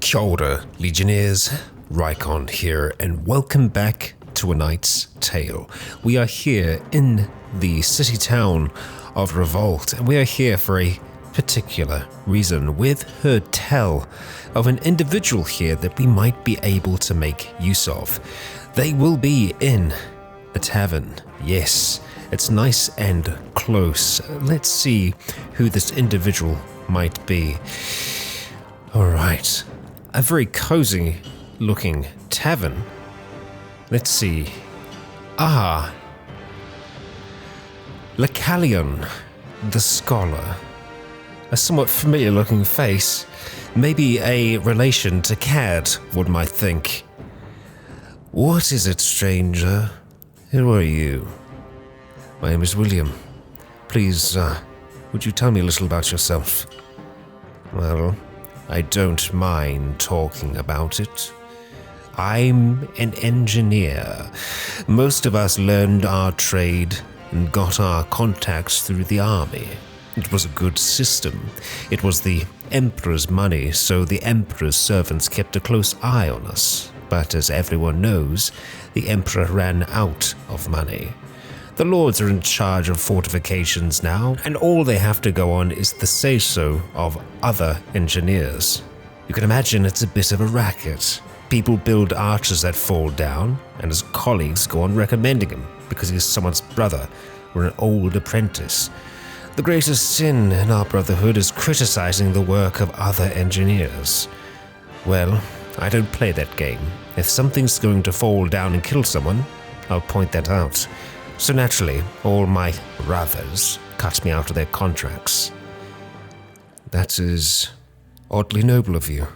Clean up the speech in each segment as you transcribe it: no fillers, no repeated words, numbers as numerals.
Kia ora, Legionnaires, Rycon here, and welcome back to A Knight's Tale. We are here in the city town of Revolt, and we are here for a particular reason. We've heard tell of an individual here that we might be able to make use of. They will be in a tavern. Yes, it's nice and close. Let's see who this individual might be. Alright, a very cozy looking tavern. Let's see. Lycalion, the scholar. A somewhat familiar looking face. Maybe a relation to Cad, one might think. What is it, stranger? Who are you? My name is William. Please, would you tell me a little about yourself? Well, I don't mind talking about it. I'm an engineer. Most of us learned our trade and got our contacts through the army. It was a good system. It was the Emperor's money, so the Emperor's servants kept a close eye on us. But as everyone knows, the Emperor ran out of money. The lords are in charge of fortifications now, and all they have to go on is the say-so of other engineers. You can imagine it's a bit of a racket. People build archers that fall down, and his colleagues go on recommending him because he's someone's brother or an old apprentice. The greatest sin in our brotherhood is criticizing the work of other engineers. Well, I don't play that game. If something's going to fall down and kill someone, I'll point that out. So naturally, all my brothers cut me out of their contracts. That is oddly noble of you.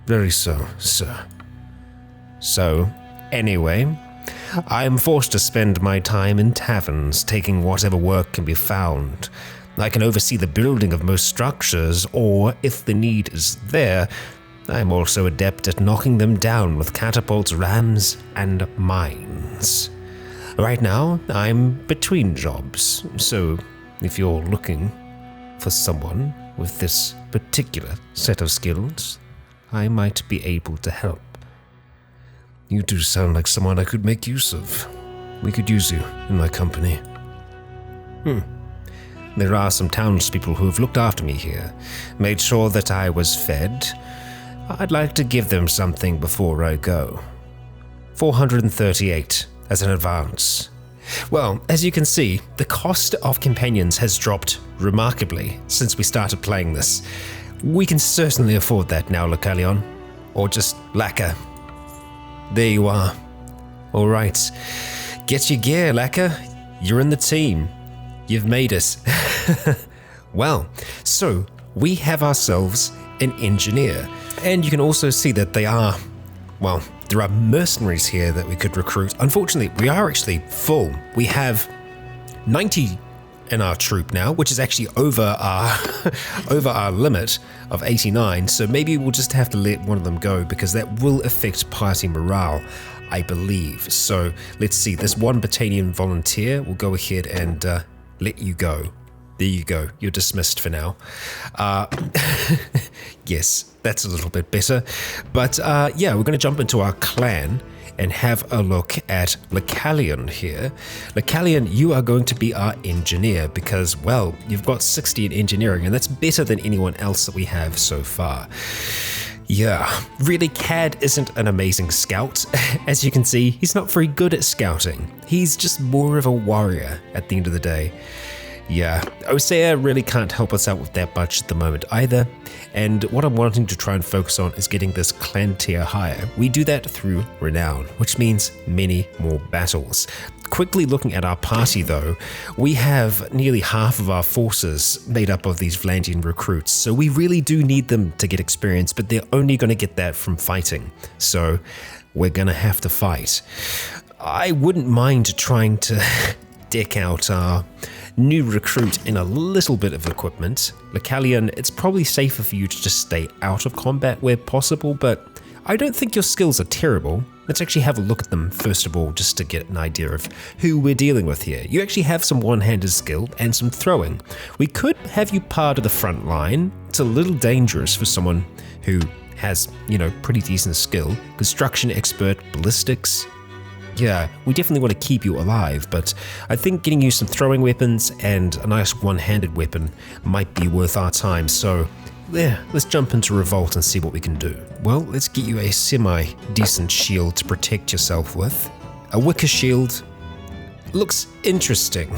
Very so, sir. So, anyway, I am forced to spend my time in taverns, taking whatever work can be found. I can oversee the building of most structures, or, if the need is there, I am also adept at knocking them down with catapults, rams, and mines. Right now, I'm between jobs, so if you're looking for someone with this particular set of skills, I might be able to help. You do sound like someone I could make use of. We could use you in my company. There are some townspeople who have looked after me here, made sure that I was fed. I'd like to give them something before I go. 438 as an advance. Well, as you can see, the cost of companions has dropped remarkably since we started playing this. We can certainly afford that now, Lycalion. Or just Lacquer. There you are. Alright. Get your gear, Lacquer. You're in the team. You've made it. Well, so we have ourselves an engineer. And you can also see that there are mercenaries here that we could recruit. Unfortunately, we are actually full. We have 90 in our troop now, which is actually over our limit of 89. So maybe we'll just have to let one of them go because that will affect party morale, I believe. So let's see. This one battalion volunteer will go ahead and let you go. There you go. You're dismissed for now. Yes, that's a little bit better. But yeah, we're going to jump into our clan and have a look at Lycalion here. Lycalion, you are going to be our engineer because, well, you've got 60 in engineering, and that's better than anyone else that we have so far. Yeah, really, Cad isn't an amazing scout. As you can see, he's not very good at scouting. He's just more of a warrior at the end of the day. Yeah, Osea really can't help us out with that much at the moment either, and what I'm wanting to try and focus on is getting this clan tier higher. We do that through renown, which means many more battles. Quickly looking at our party though, we have nearly half of our forces made up of these Vlandian recruits, so we really do need them to get experience, but they're only going to get that from fighting, so we're going to have to fight. I wouldn't mind trying to deck out our new recruit in a little bit of equipment. Lycalion, it's probably safer for you to just stay out of combat where possible, but I don't think your skills are terrible. Let's actually have a look at them first of all, just to get an idea of who we're dealing with here. You actually have some one-handed skill and some throwing. We could have you part of the front line. It's a little dangerous for someone who has, you know, pretty decent skill. Construction expert, ballistics. Yeah, we definitely want to keep you alive, but I think getting you some throwing weapons and a nice one-handed weapon might be worth our time, so yeah, let's jump into Revolt and see what we can do. Well, let's get you a semi-decent shield to protect yourself with. A wicker shield looks interesting,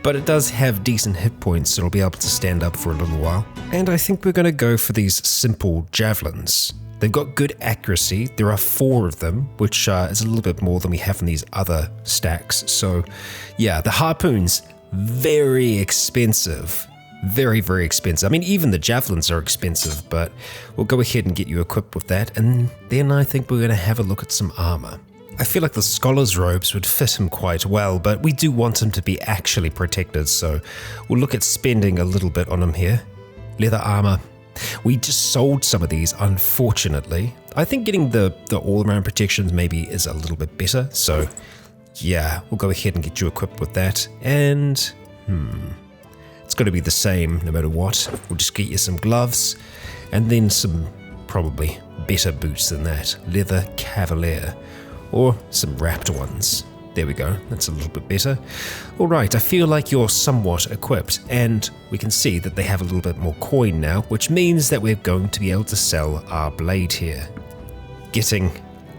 but it does have decent hit points, so it'll be able to stand up for a little while. And I think we're going to go for these simple javelins. They've got good accuracy. There are 4 of them, which is a little bit more than we have in these other stacks. So yeah, the harpoons, very expensive. Very, very expensive. I mean, even the javelins are expensive, but we'll go ahead and get you equipped with that. And then I think we're going to have a look at some armor. I feel like the scholar's robes would fit him quite well, but we do want him to be actually protected. So we'll look at spending a little bit on him here. Leather armor. We just sold some of these, unfortunately. I think getting the all-around protections maybe is a little bit better. So yeah, we'll go ahead and get you equipped with that. And it's going to be the same no matter what. We'll just get you some gloves and then some probably better boots than that. Leather Cavalier or some wrapped ones. There we go, that's a little bit better. All right, I feel like you're somewhat equipped, and we can see that they have a little bit more coin now, which means that we're going to be able to sell our blade here. Getting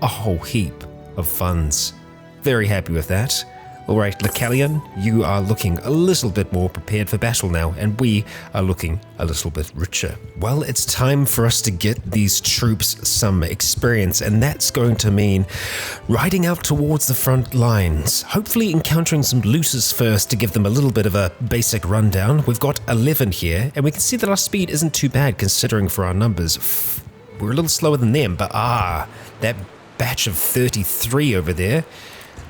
a whole heap of funds. Very happy with that. All right, Lacalian, you are looking a little bit more prepared for battle now, and we are looking a little bit richer. Well, it's time for us to get these troops some experience, and that's going to mean riding out towards the front lines, hopefully encountering some looters first to give them a little bit of a basic rundown. We've got 11 here, and we can see that our speed isn't too bad considering for our numbers. We're a little slower than them, but that batch of 33 over there,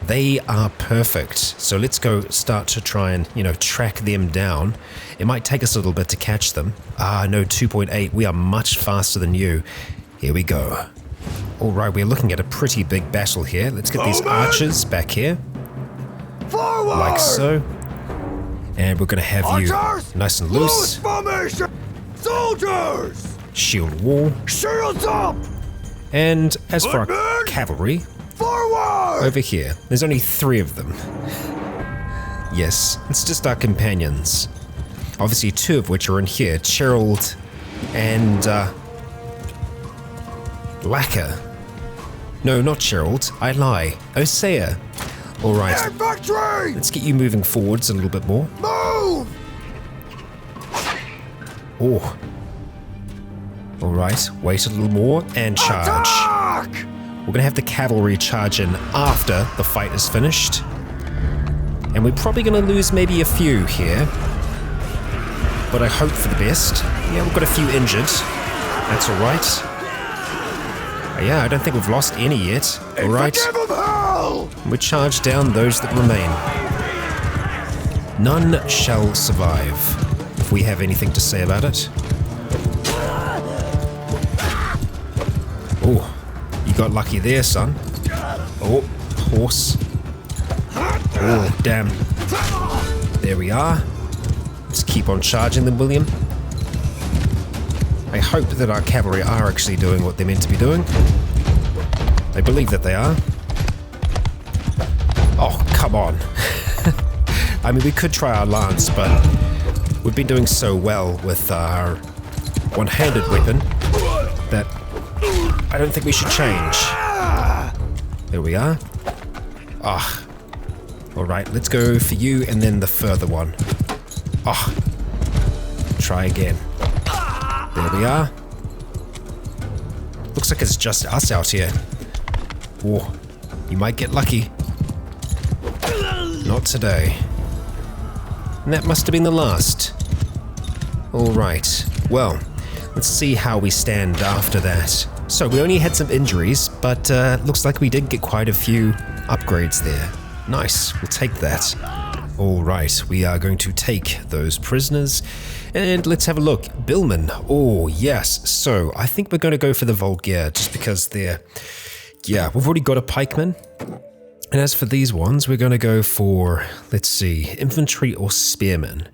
they are perfect. So let's go start to try and, track them down. It might take us a little bit to catch them. No, 2.8. We are much faster than you. Here we go. All right, we're looking at a pretty big battle here. Let's get these archers back here. Forward! Like so. And we're going to have Archers! you nice and loose. Formation! Soldiers! Shield wall. Shields up! And as for our Men! cavalry, Forward! over here, there's only 3 of them. Yes, it's just our companions. Obviously 2 of which are in here, Gerald and Lacquer. No, not Gerald, I lie. Osea. Alright, Infantry! let's get you moving forwards a little bit more. Move! Oh. Alright, wait a little more and charge. Attack! We're going to have the cavalry charge in after the fight is finished. And we're probably going to lose maybe a few here. But I hope for the best. Yeah, we've got a few injured. That's alright. Yeah, I don't think we've lost any yet. Alright. We charge down those that remain. None shall survive, if we have anything to say about it. Oh. You got lucky there, son. Oh, horse. Oh, damn. There we are. Let's keep on charging them, William. I hope that our cavalry are actually doing what they're meant to be doing. I believe that they are. Oh, come on. I mean, we could try our lance, but we've been doing so well with our one-handed weapon that I don't think we should change. There we are. Alright, let's go for you and then the further one. Try again. There we are. Looks like it's just us out here. Oh, you might get lucky. Not today. And that must have been the last. Alright, well, let's see how we stand after that. So we only had some injuries, but looks like we did get quite a few upgrades there. Nice, we'll take that. All right, we are going to take those prisoners, and let's have a look. Billman, oh yes. So I think we're going to go for the Volgear, just because they're, we've already got a pikeman. And as for these ones, we're going to go for, let's see, infantry or spearmen.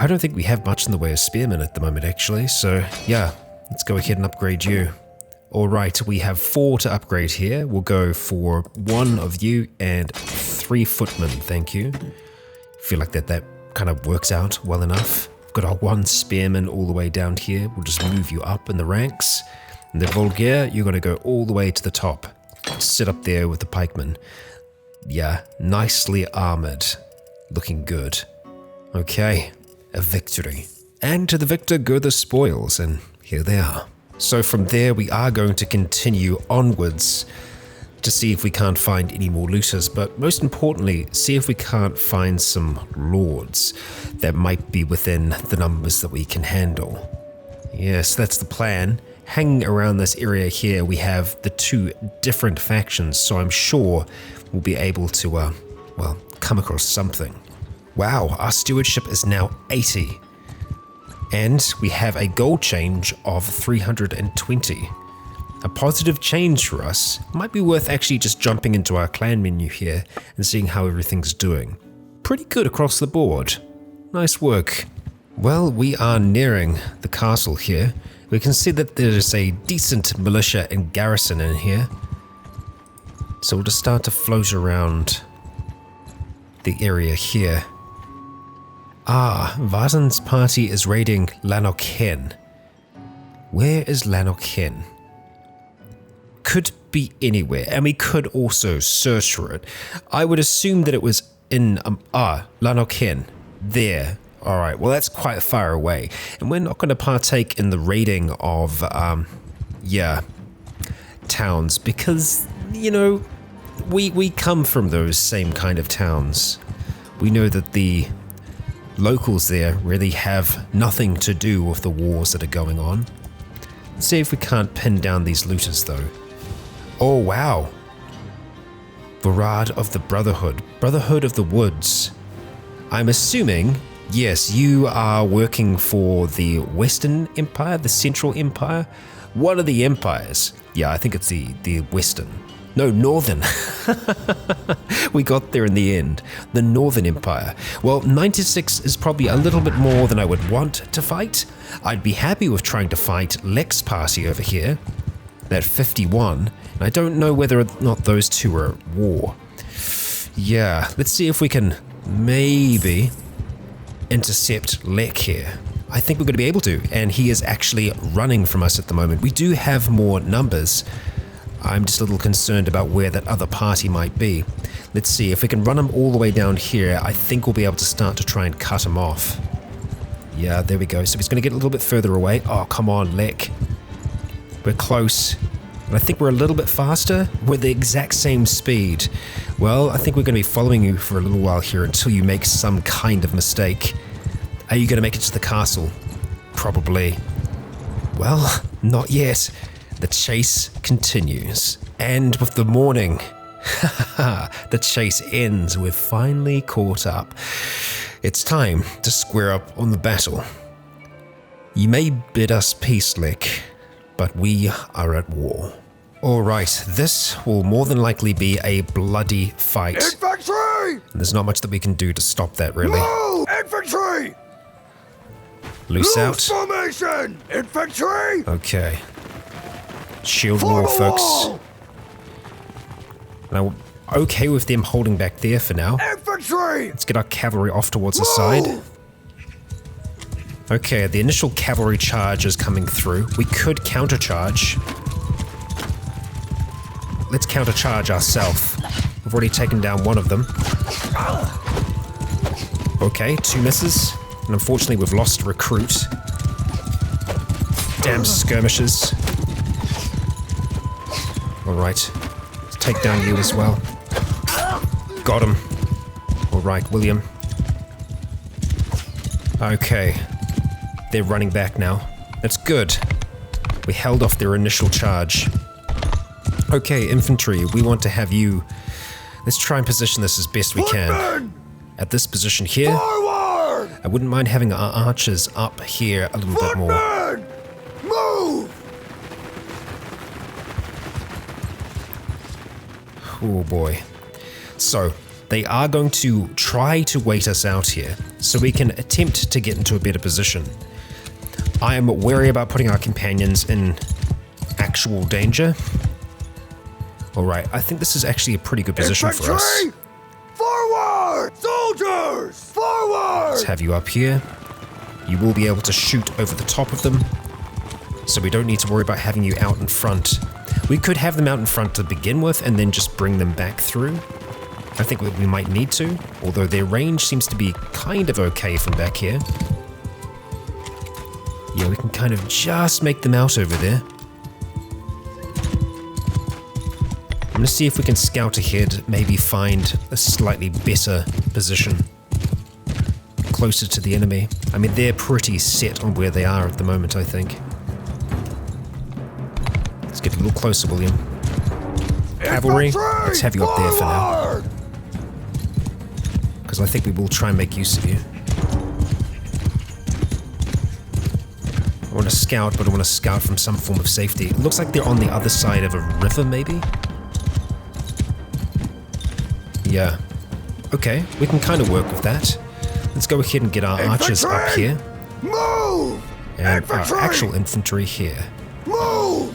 I don't think we have much in the way of spearmen at the moment, actually. So, yeah, let's go ahead and upgrade you. All right, we have 4 to upgrade here. We'll go for 1 of you and 3 footmen, thank you. Feel like that kind of works out well enough. We've got our 1 spearman all the way down here. We'll just move you up in the ranks. And the Vulgaire, you're going to go all the way to the top. Sit up there with the pikemen. Yeah, nicely armored. Looking good. Okay, a victory. And to the victor go the spoils, and here they are. So from there, we are going to continue onwards to see if we can't find any more looters, but most importantly, see if we can't find some lords that might be within the numbers that we can handle. Yes, that's the plan. Hanging around this area here, we have the 2 different factions, so I'm sure we'll be able to, well, come across something. Wow, our stewardship is now 80. And we have a gold change of 320. A positive change for us. Might be worth actually just jumping into our clan menu here and seeing how everything's doing. Pretty good across the board. Nice work. Well, we are nearing the castle here. We can see that there's a decent militia and garrison in here. So we'll just start to float around the area here. Ah, Varzan's party is raiding Lanarken. Where is Lanarken? Could be anywhere, and we could also search for it. I would assume that it was in, Lanarken. There. Alright, well that's quite far away. And we're not going to partake in the raiding of, towns, because, you know, we come from those same kind of towns. We know that the locals there really have nothing to do with the wars that are going on. Let's see if we can't pin down these looters though. Oh wow. Varad of the Brotherhood. Brotherhood of the Woods. I'm assuming, yes, you are working for the Western Empire, the Central Empire. One of the empires. Yeah, I think it's the Western. No, Northern. We got there in the end. The Northern Empire. Well, 96 is probably a little bit more than I would want to fight. I'd be happy with trying to fight Lex Party over here. That 51. And I don't know whether or not those two are at war. Yeah, let's see if we can maybe intercept Lek here. I think we're going to be able to. And he is actually running from us at the moment. We do have more numbers. I'm just a little concerned about where that other party might be. Let's see, if we can run him all the way down here, I think we'll be able to start to try and cut him off. Yeah, there we go. So he's going to get a little bit further away. Oh, come on, Lek. We're close. And I think we're a little bit faster. We're the exact same speed. Well, I think we're going to be following you for a little while here until you make some kind of mistake. Are you going to make it to the castle? Probably. Well, not yet. The chase continues. And with the morning, the chase ends. We've finally caught up. It's time to square up on the battle. You may bid us peace, Lek, but we are at war. Alright, this will more than likely be a bloody fight. Infantry! And there's not much that we can do to stop that, really. Move! Infantry! Loose out. Formation! Infantry! Okay. Shield wall, folks. Now, okay with them holding back there for now. Infantry! Let's get our cavalry off towards the side. Okay, the initial cavalry charge is coming through. We could countercharge. Let's countercharge ourselves. We've already taken down one of them. Okay, 2 misses. And unfortunately, we've lost a recruit. Damn skirmishers. Alright, let's take down you as well. Got him. Alright, William. Okay. They're running back now. That's good. We held off their initial charge. Okay, infantry, we want to have you... Let's try and position this as best we can. At this position here, Forward! I wouldn't mind having our archers up here a little bit more. Footmen! Move! Oh boy. So, They are going to try to wait us out here, so we can attempt to get into a better position. I am wary about putting our companions in actual danger. Alright, I think this is actually a pretty good position for us. Infantry! Forward! Soldiers! Forward! Let's have you up here. You will be able to shoot over the top of them, so we don't need to worry about having you out in front. We could have them out in front to begin with and then just bring them back through. I think we might need to, although their range seems to be kind of okay from back here. Yeah, we can kind of just make them out over there. I'm going to see if we can scout ahead, maybe find a slightly better position closer to the enemy. I mean, they're pretty set on where they are at the moment, I think. Let's get a little closer, William. Cavalry, let's have you up there for now. Because I think we will try and make use of you. I want to scout, but I want to scout from some form of safety. It looks like they're on the other side of a river, maybe? Yeah. Okay, we can kind of work with that. Let's go ahead and get our archers up here. Move! And our actual infantry here. Move!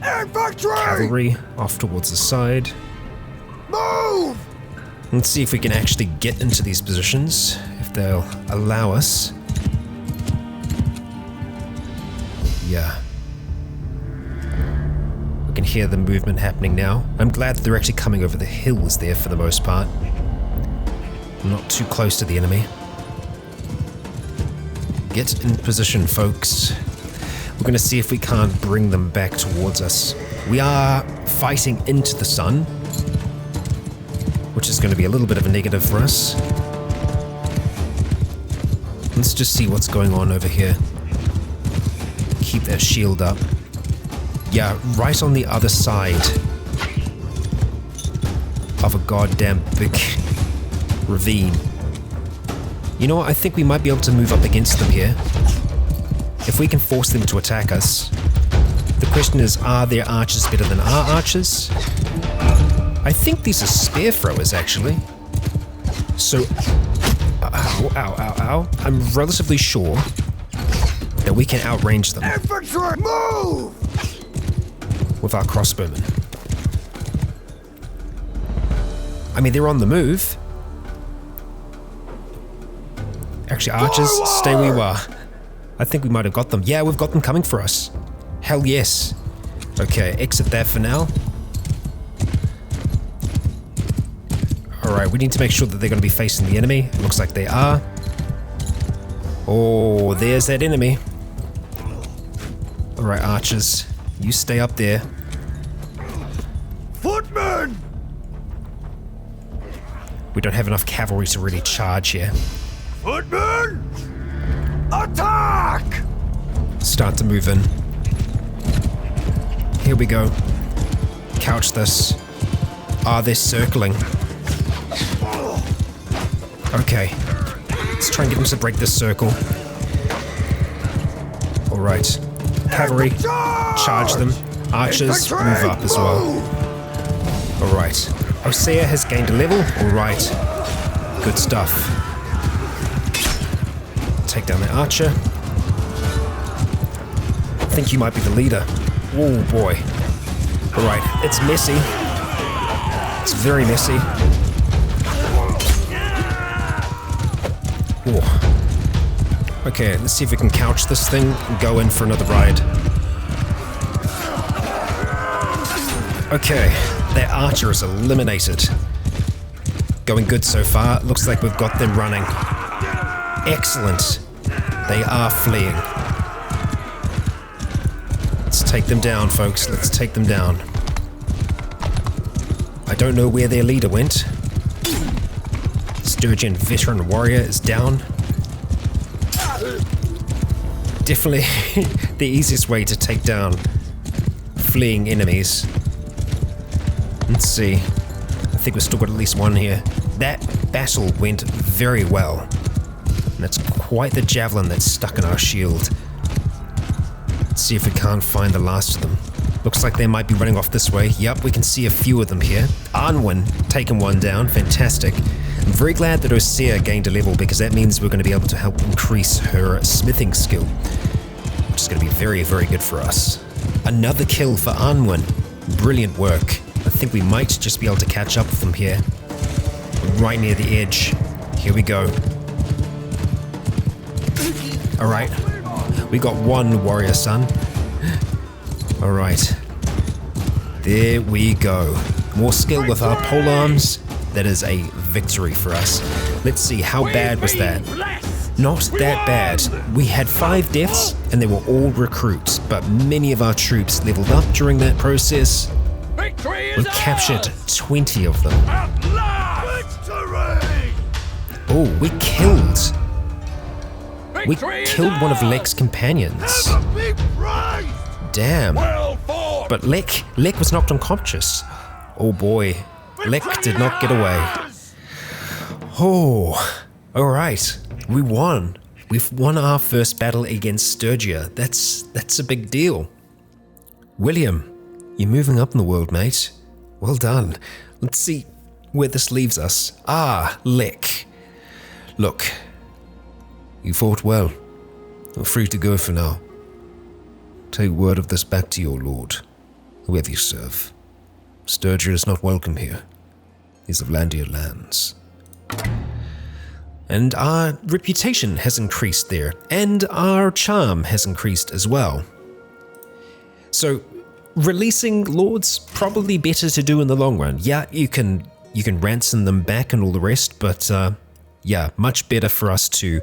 Infantry! Cavalry off towards the side. Move! Let's see if we can actually get into these positions, if they'll allow us. Yeah. We can hear the movement happening now. I'm glad that they're actually coming over the hills there for the most part. Not too close to the enemy. Get in position, folks. We're going to see if we can't bring them back towards us. We are fighting into the sun, which is going to be a little bit of a negative for us. Let's just see what's going on over here. Keep that shield up. Yeah, right on the other side of a goddamn big ravine. You know what? I think we might be able to move up against them here. If we can force them to attack us. The question is, are their archers better than our archers? I think these are spear throwers, actually. So, ow. I'm relatively sure that we can outrange them. Infantry, move! With our crossbowmen. I mean, they're on the move. Actually, archers, stay where you are. I think we might have got them. Yeah, we've got them coming for us. Hell yes. Okay, exit that for now. Alright, we need to make sure that they're going to be facing the enemy. It looks like they are. Oh, there's that enemy. Alright, archers. You stay up there. Footmen! We don't have enough cavalry to really charge here. Footmen! Attack! Start to move in. Here we go. Couch this. Ah, they're circling. Okay. Let's try and get them to break this circle. Alright. Cavalry, charge them. Archers, move up as well. Alright. Osea has gained a level. Alright. Good stuff. Take down the archer. I think you might be the leader. Oh boy. Alright, it's messy. It's very messy. Oh. Okay, let's see if we can couch this thing and go in for another ride. Okay, their archer is eliminated. Going good so far. Looks like we've got them running. Excellent. They are fleeing. Let's take them down, folks. Let's take them down. I don't know where their leader went. Sturgeon veteran warrior is down. Definitely the easiest way to take down fleeing enemies. Let's see. I think we've still got at least one here. That battle went very well. And that's quite the javelin that's stuck in our shield. Let's see if we can't find the last of them. Looks like they might be running off this way. Yep, we can see a few of them here. Arnwin taking one down. Fantastic. I'm very glad that Osea gained a level because that means we're going to be able to help increase her smithing skill, which is going to be very, very good for us. Another kill for Arnwin. Brilliant work. I think we might just be able to catch up with them here. Right near the edge. Here we go. Alright. We got one warrior son. Alright. There we go. More skill with our polearms. That is a victory for us. Let's see, how bad was that? Not that bad. We had 5 deaths and they were all recruits, but many of our troops leveled up during that process. We captured 20 of them. Oh, we killed one of Lek's companions. Damn. But Lek was knocked unconscious. Oh boy. Lek did not get away. Oh, alright. We won. We've won our first battle against Sturgia. That's a big deal. William, you're moving up in the world, mate. Well done. Let's see where this leaves us. Ah, Lek. Look, you fought well. You're free to go for now. Take word of this back to your lord, whoever you serve. Sturgia is not welcome here. He's of Landia lands. And our reputation has increased there, and our charm has increased as well. So, releasing lords, probably better to do in the long run. Yeah, you can ransom them back and all the rest, but yeah, much better for us to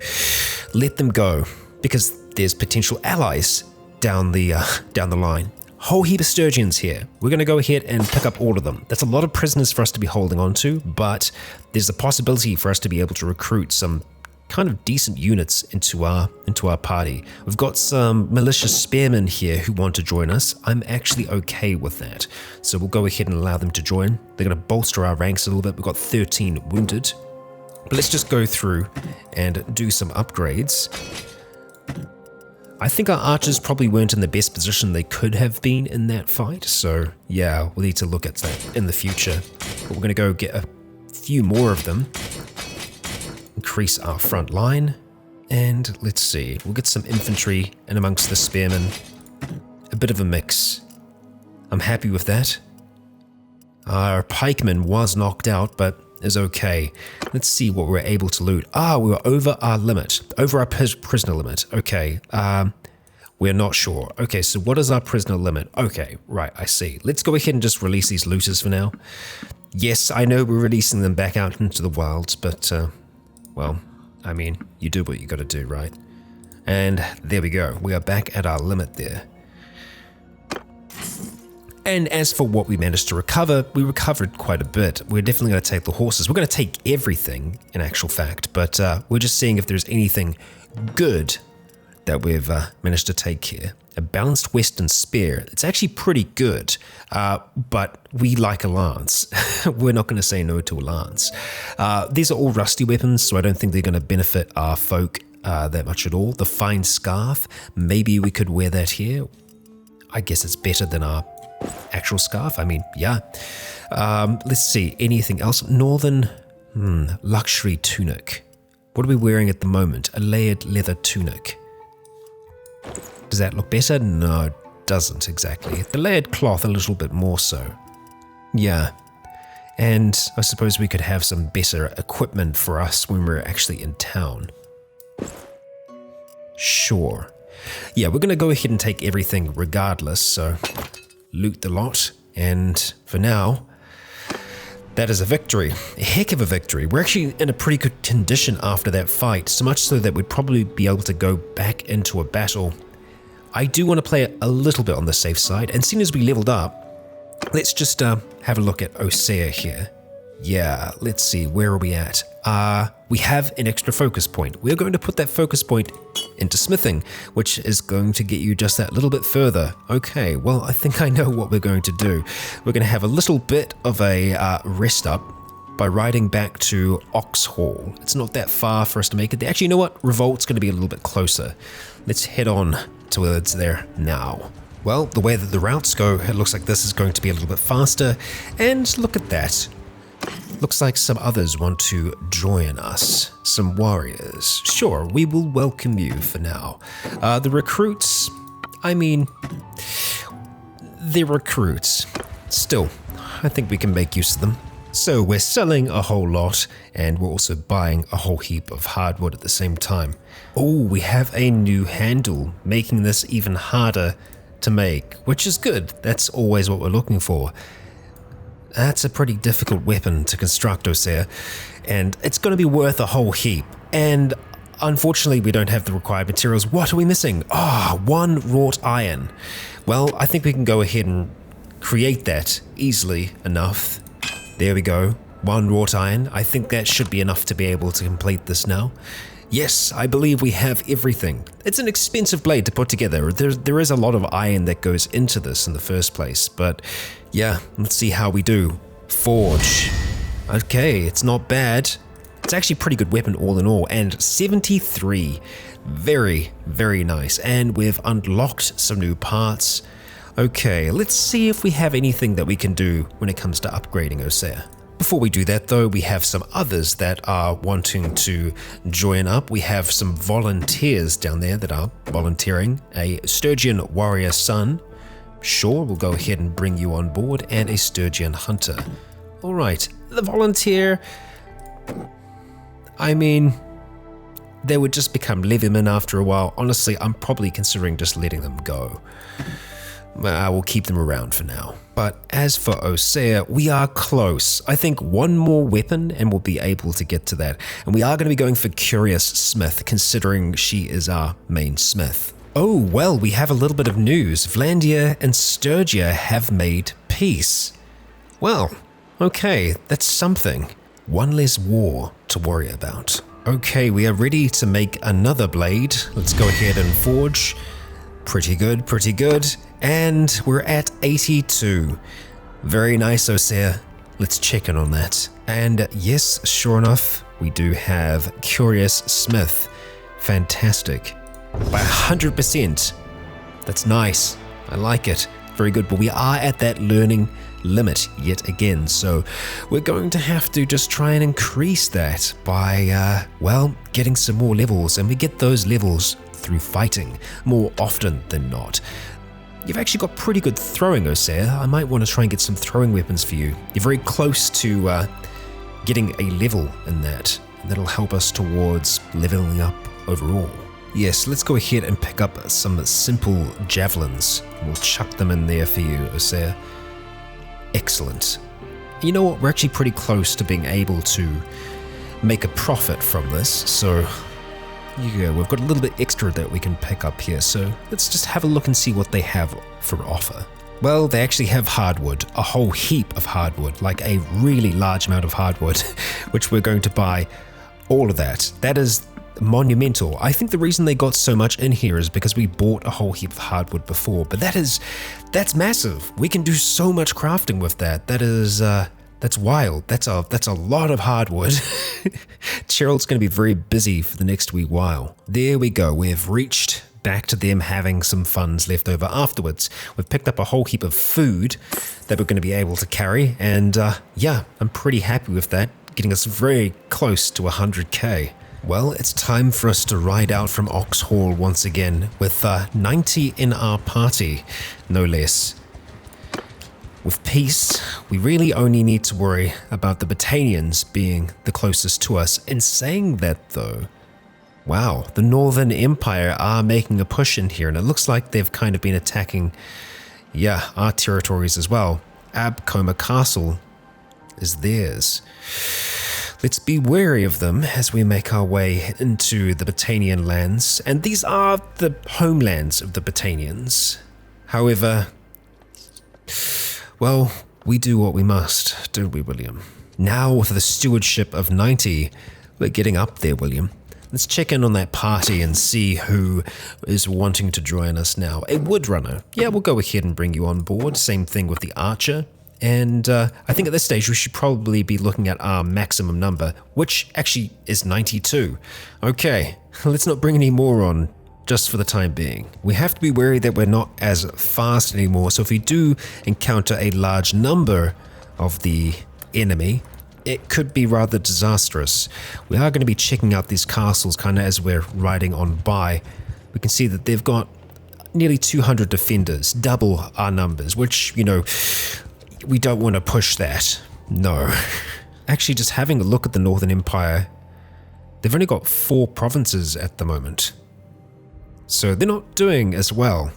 let them go, because there's potential allies down the line. Whole heap of Sturgians here. We're going to go ahead and pick up all of them. That's a lot of prisoners for us to be holding on to, but there's a possibility for us to be able to recruit some kind of decent units into our party. We've got some malicious spearmen here who want to join us. I'm actually okay with that. So we'll go ahead and allow them to join. They're going to bolster our ranks a little bit. We've got 13 wounded. But let's just go through and do some upgrades. I think our archers probably weren't in the best position they could have been in that fight, so yeah, we'll need to look at that in the future. But we're going to go get a few more of them, increase our front line, and let's see, we'll get some infantry in amongst the spearmen. A bit of a mix. I'm happy with that. Our pikeman was knocked out, but is okay. Let's see what we're able to loot. Ah, we were over our limit, over our prisoner limit. Okay, we're not sure. Okay, so what is our prisoner limit? Okay, right, I see. Let's go ahead and just release these looters for now. Yes, I know we're releasing them back out into the wilds, but, well, I mean, you do what you gotta do, right? And there we go. We are back at our limit there. And as for what we managed to recover, we recovered quite a bit. We're definitely going to take the horses. We're going to take everything, in actual fact, but we're just seeing if there's anything good that we've managed to take here. A balanced western spear. It's actually pretty good, but we like a lance. We're not going to say no to a lance. These are all rusty weapons, so I don't think they're going to benefit our folk that much at all. The fine scarf, maybe we could wear that here. I guess it's better than our actual scarf. I mean, yeah. Let's see, anything else? Northern luxury tunic. What are we wearing at the moment? A layered leather tunic. Does that look better? No, it doesn't exactly. The layered cloth a little bit more so. Yeah. And I suppose we could have some better equipment for us when we're actually in town. Sure. Yeah, we're going to go ahead and take everything regardless, so loot the lot, and for now, that is a victory. A heck of a victory. We're actually in a pretty good condition after that fight, so much so that we'd probably be able to go back into a battle. I do want to play a little bit on the safe side, and seeing as we leveled up, let's just have a look at Osea here. Yeah, let's see, where are we at? We have an extra focus point. We're going to put that focus point into smithing, which is going to get you just that little bit further. Okay, well, I think I know what we're going to do. We're going to have a little bit of a rest up by riding back to Oxhall. It's not that far for us to make it there. Actually, you know what? Revolt's going to be a little bit closer. Let's head on towards there now. Well, the way that the routes go, it looks like this is going to be a little bit faster. And look at that. Looks like some others want to join us. Some warriors. Sure, we will welcome you for now. The recruits, I mean, they're recruits. Still, I think we can make use of them. So we're selling a whole lot, and we're also buying a whole heap of hardwood at the same time. Oh, we have a new handle, making this even harder to make, which is good. That's always what we're looking for. That's a pretty difficult weapon to construct, Osea, and it's going to be worth a whole heap. And unfortunately, we don't have the required materials. What are we missing? One wrought iron. Well, I think we can go ahead and create that easily enough. There we go. One wrought iron. I think that should be enough to be able to complete this now. Yes, I believe we have everything. It's an expensive blade to put together. There is a lot of iron that goes into this in the first place, but yeah, let's see how we do. Forge. Okay, it's not bad. It's actually a pretty good weapon all in all, and 73. Very, very nice. And we've unlocked some new parts. Okay, let's see if we have anything that we can do when it comes to upgrading Osea. Before we do that though, we have some others that are wanting to join up. We have some volunteers down there that are volunteering. A Sturgeon warrior son. Sure, we'll go ahead and bring you on board, and a Sturgeon hunter. Alright, the volunteer, I mean, they would just become levymen after a while. Honestly, I'm probably considering just letting them go. I will keep them around for now. But as for Osea, we are close. I think one more weapon and we'll be able to get to that. And we are going to be going for Curious Smith, considering she is our main smith. Oh, well, we have a little bit of news. Vlandia and Sturgia have made peace. Well, okay, that's something. One less war to worry about. Okay, we are ready to make another blade. Let's go ahead and forge. Pretty good, pretty good. And we're at 82. Very nice, Osea. Let's check in on that. And yes, sure enough, we do have Curious Smith. Fantastic. By 100%. That's nice. I like it. Very good. But we are at that learning limit yet again. So we're going to have to just try and increase that by, well, getting some more levels. And we get those levels through fighting more often than not. You've actually got pretty good throwing, Osea. I might want to try and get some throwing weapons for you. You're very close to getting a level in that, and that'll help us towards leveling up overall. Yes, let's go ahead and pick up some simple javelins. We'll chuck them in there for you, Osea. Excellent. You know what? We're actually pretty close to being able to make a profit from this, so yeah, we've got a little bit extra that we can pick up here, so let's just have a look and see what they have for offer. Well, they actually have hardwood, a whole heap of hardwood, like a really large amount of hardwood, which we're going to buy all of that. That is monumental. I think the reason they got so much in here is because we bought a whole heap of hardwood before, but that's massive. We can do so much crafting with that. That's wild. That's a lot of hardwood. Cheryl's going to be very busy for the next wee while. There we go. We've reached back to them having some funds left over afterwards. We've picked up a whole heap of food that we're going to be able to carry. And yeah, I'm pretty happy with that, getting us very close to 100k. Well, it's time for us to ride out from Oxhall once again with 90 in our party, no less. With peace, we really only need to worry about the Battanians being the closest to us. In saying that though, wow, the Northern Empire are making a push in here, and it looks like they've kind of been attacking, yeah, our territories as well. Abcoma Castle is theirs. Let's be wary of them as we make our way into the Battanian lands, and these are the homelands of the Battanians. However, well, we do what we must, don't we, William? Now with the stewardship of 90, we're getting up there, William. Let's check in on that party and see who is wanting to join us now. A woodrunner. Yeah, we'll go ahead and bring you on board. Same thing with the archer. And I think at this stage we should probably be looking at our maximum number, which actually is 92. Okay, let's not bring any more on just for the time being. We have to be wary that we're not as fast anymore, so if we do encounter a large number of the enemy, it could be rather disastrous. We are going to be checking out these castles kind of as we're riding on by. We can see that they've got nearly 200 defenders, double our numbers, which, you know, we don't want to push that. No. Actually, just having a look at the Northern Empire, they've only got 4 provinces at the moment. So they're not doing as well.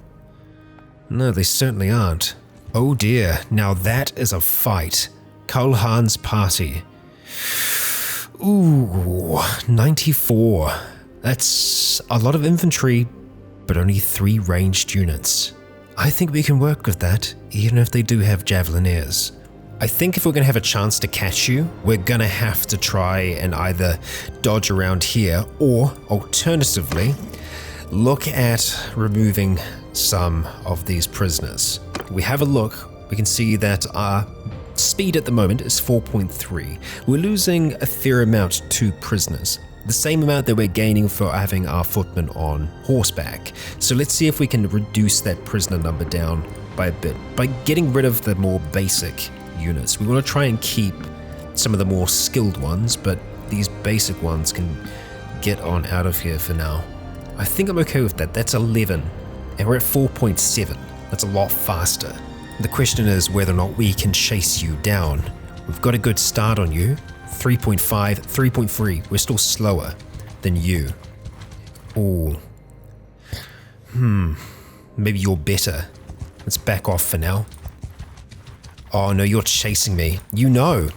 No, they certainly aren't. Oh dear, now that is a fight. Kulhan's party. Ooh, 94. That's a lot of infantry, but only 3 ranged units. I think we can work with that, even if they do have javelineers. I think if we're going to have a chance to catch you, we're going to have to try and either dodge around here or, alternatively, look at removing some of these prisoners. We have a look, we can see that our speed at the moment is 4.3. We're losing a fair amount to prisoners. The same amount that we're gaining for having our footmen on horseback. So let's see if we can reduce that prisoner number down by a bit. By getting rid of the more basic units. We want to try and keep some of the more skilled ones, but these basic ones can get on out of here for now. I think I'm okay with that. That's 11. And we're at 4.7. That's a lot faster. The question is whether or not we can chase you down. We've got a good start on you. 3.5, 3.3. We're still slower than you. Oh. Maybe you're better. Let's back off for now. Oh no, you're chasing me. You know.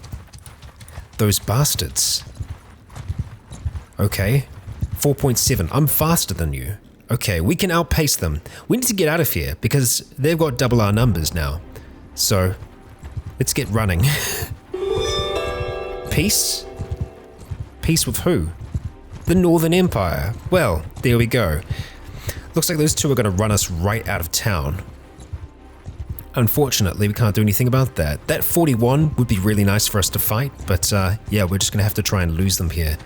Those bastards. Okay. 4.7. I'm faster than you. Okay, we can outpace them. We need to get out of here because they've got double our numbers now. So, let's get running. Peace? Peace with who? The Northern Empire. Well, there we go. Looks like those two are going to run us right out of town. Unfortunately, we can't do anything about that. That 41 would be really nice for us to fight, but yeah, we're just going to have to try and lose them here.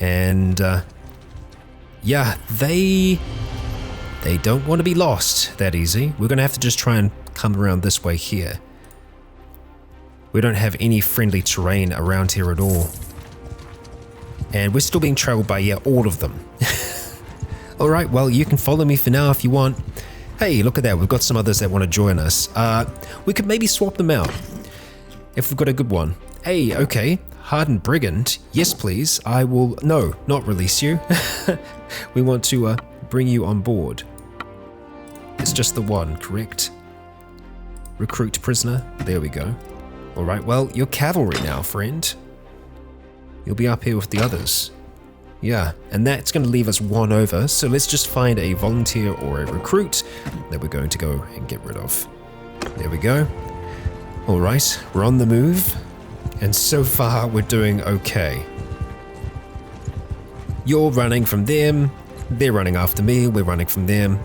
And yeah, they don't want to be lost that easy. We're going to have to just try and come around this way here. We don't have any friendly terrain around here at all. And we're still being trailed by, yeah, all of them. Alright, well, you can follow me for now if you want. Hey, look at that, we've got some others that want to join us. We could maybe swap them out, if we've got a good one. Hey, okay, hardened brigand, yes please, I will, no, not release you. We want to bring you on board. It's just the one, correct? Recruit prisoner, there we go. Alright, well, you're cavalry now, friend. You'll be up here with the others. Yeah, and that's going to leave us one over, so let's just find a volunteer or a recruit that we're going to go and get rid of. There we go. Alright, we're on the move, and so far we're doing okay. You're running from them, they're running after me, we're running from them.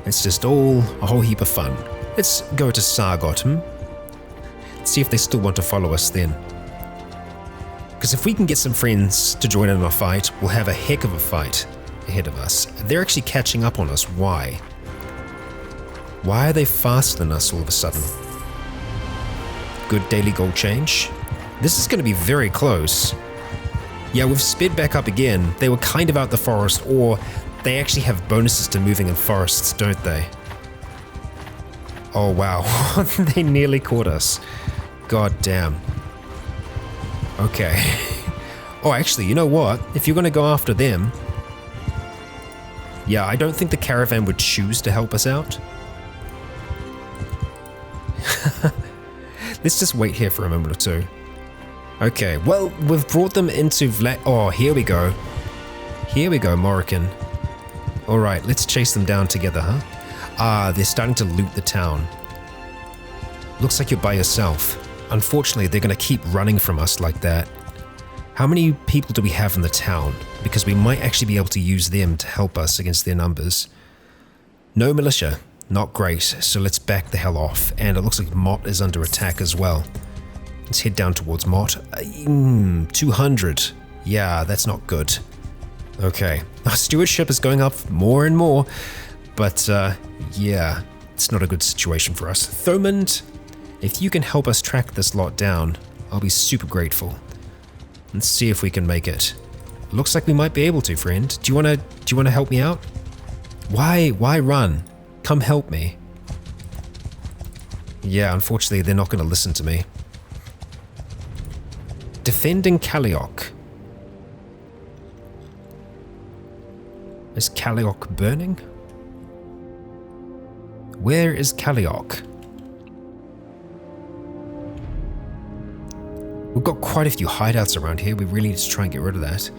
It's just all a whole heap of fun. Let's go to Sargotham. See if they still want to follow us then. Because if we can get some friends to join in our fight, we'll have a heck of a fight ahead of us. They're actually catching up on us. Why? Why are they faster than us all of a sudden? Good daily gold change. This is going to be very close. Yeah, we've sped back up again. They were kind of out the forest, or they actually have bonuses to moving in forests, don't they? Oh wow, they nearly caught us. God damn. Okay. Oh, actually, you know what? If you're going to go after them... Yeah, I don't think the caravan would choose to help us out. Let's just wait here for a moment or two. Okay, well, we've brought them into Oh, here we go. Here we go, Morrican. Alright, let's chase them down together, huh? Ah, they're starting to loot the town. Looks like you're by yourself. Unfortunately, they're going to keep running from us like that. How many people do we have in the town? Because we might actually be able to use them to help us against their numbers. No militia. Not great, so let's back the hell off. And it looks like Mott is under attack as well. Let's head down towards Mott. 200. Yeah, that's not good. Okay, our stewardship is going up more and more, but yeah, it's not a good situation for us. Thomond, if you can help us track this lot down, I'll be super grateful. Let's see if we can make it. Looks like we might be able to, friend. Do you wanna help me out? Why run? Come help me. Yeah, unfortunately, they're not gonna listen to me. Defending Kaliok. Is Kaliok burning? Where is Kaliok? We've got quite a few hideouts around here. We really need to try and get rid of that.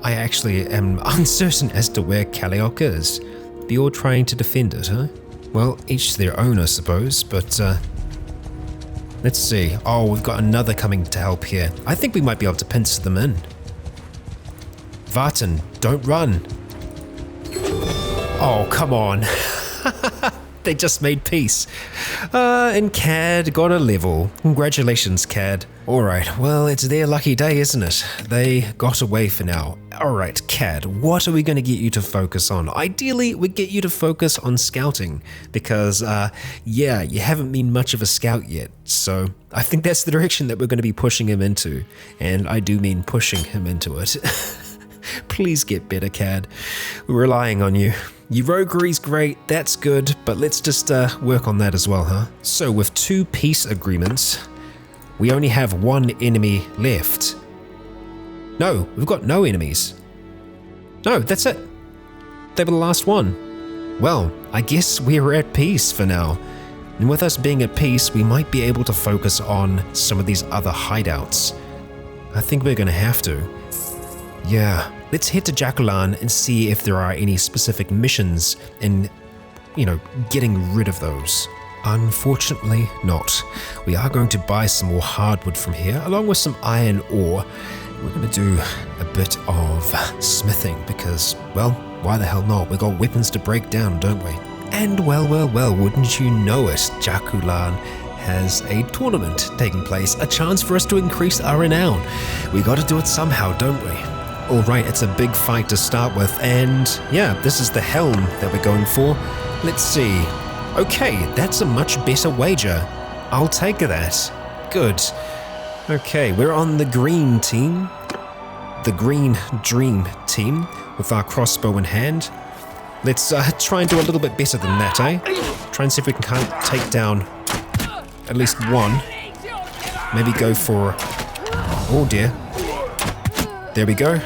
I actually am uncertain as to where Kaliok is. But you're trying to defend it, huh? Well, each to their own, I suppose, but let's see. Oh, we've got another coming to help here. I think we might be able to pinch them in. Vartan, don't run. Oh, come on. They just made peace. And Cad got a level. Congratulations, Cad. Alright, well, it's their lucky day, isn't it? They got away for now. Alright, Cad, what are we going to get you to focus on? Ideally, we get you to focus on scouting, because, yeah, you haven't been much of a scout yet, so I think that's the direction that we're going to be pushing him into, and I do mean pushing him into it. Please get better, Cad. We're relying on you. Your roguery's great, that's good, but let's just work on that as well, huh? So with 2 peace agreements, we only have 1 enemy left. No, we've got no enemies. No, that's it. They were the last one. Well, I guess we're at peace for now. And with us being at peace, we might be able to focus on some of these other hideouts. I think we're gonna have to. Yeah, let's head to Jaculan and see if there are any specific missions in, getting rid of those. Unfortunately not. We are going to buy some more hardwood from here, along with some iron ore. We're going to do a bit of smithing because, well, why the hell not? We've got weapons to break down, don't we? And well, wouldn't you know it, Jaculan has a tournament taking place, a chance for us to increase our renown. We got to do it somehow, don't we? Alright, it's a big fight to start with, and yeah, this is the helm that we're going for. Let's see. Okay, that's a much better wager. I'll take that. Good. Okay, we're on the green team. The green dream team, with our crossbow in hand. Let's try and do a little bit better than that, eh? Try and see if we can take down at least one. Maybe go for... Oh dear. There we go.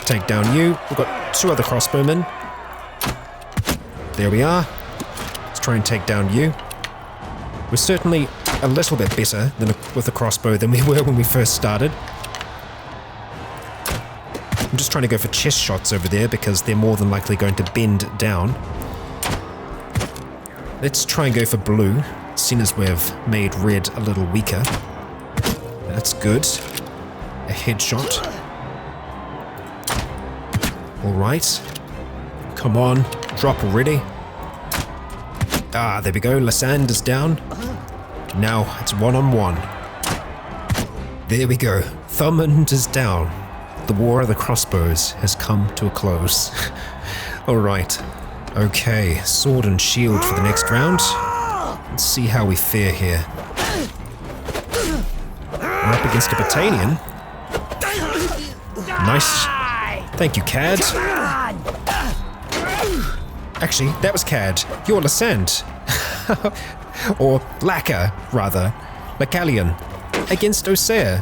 Take down you. We've got 2 other crossbowmen. There we are. Let's try and take down you. We're certainly a little bit better with a crossbow than we were when we first started. I'm just trying to go for chest shots over there because they're more than likely going to bend down. Let's try and go for blue, seeing as we've made red a little weaker. That's good. A headshot. Alright. Come on, drop already. Ah, there we go, Lasand is down. Now it's 1-on-1. There we go, Thomond is down. The war of the crossbows has come to a close. Alright. Okay, sword and shield for the next round. Let's see how we fare here. We're up against a battalion. Nice. Thank you, Cad. Actually, that was Cad. You're Lasand. Or Lacquer, rather. Lacalion. Against Osea.